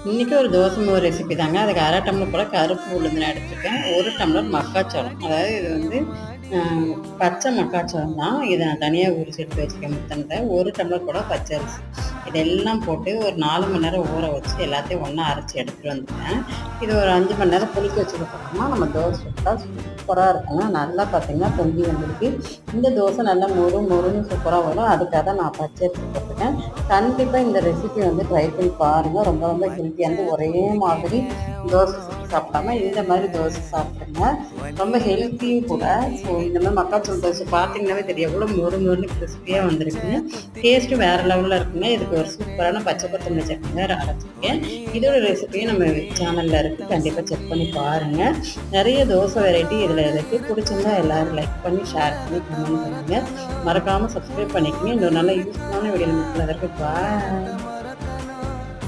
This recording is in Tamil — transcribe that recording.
இன்றைக்கி ஒரு தோசை மாவு ரெசிபி தாங்க. அதுக்கு 1/2 டம்ளர் போல் கருப்பு உளுந்து நான் எடுத்துருக்கேன். 1 டம்ளர் மக்காச்சோளம். அதாவது இது வந்து பச்சை மக்காச்சோளம் தான். இதை நான் தனியாக உரிச்சு எடுத்து வச்சுருக்கேன் முத்தனத்தை. 1 டம்ளர் போல் பச்சை அரிசி. இதெல்லாம் போட்டு ஒரு 4 மணி நேரம் ஊற வச்சு எல்லாத்தையும் ஒன்றா அரைச்சி எடுத்துகிட்டு வந்துட்டேன். இது ஒரு 5 மணி நேரம் புளிக்க வச்சதுக்கப்புறமா நம்ம தோசை சுட்டால் சூப்பராக இருக்குங்க. நல்லா பார்த்திங்கன்னா பொங்கி வந்திருக்கு. இந்த தோசை நல்லா மொறுன்னு சூப்பராக வரும். அதுக்காக தான் நான் பச்சை அரிசி போட்டிருக்கேன். கண்டிப்பாக இந்த ரெசிபி வந்து ட்ரை பண்ணி பாருங்கள். ரொம்ப ரொம்ப ஹெல்த்தியானது. ஒரே மாதிரி தோசை சுட்டு சாப்பிடாம இந்த மாதிரி தோசை சாப்பிடுங்க. ரொம்ப ஹெல்த்தியும் கூட. ஸோ இந்த மாதிரி மக்காச்சோள தோசை பார்த்தீங்கன்னாவே தெரியும் எவ்வளோ மொறுன்னு கிறிஸ்பியாக வந்திருக்குங்க. டேஸ்ட்டும் வேறு லெவலில் இருக்குங்க. இதுக்கு ஒரு சூப்பரான பச்சை கொத்தமல்லி சட்னி வேறு அரைச்சிருக்கேன். இதோட ரெசிபியும் நம்ம சேனலில் இருக்குது. கண்டிப்பாக செக் பண்ணி பாருங்கள். நிறைய தோசை வெரைட்டி இதில் இருக்குது. பிடிச்சிருந்தா எல்லோரும் லைக் பண்ணி ஷேர் பண்ணி கமெண்ட் பண்ணுங்கள். மறக்காமல் சப்ஸ்கிரைப் பண்ணிக்கங்க. இன்னொரு நல்ல யூஸ்ஃபுல்லான வீடியோ நமக்கு பாய்.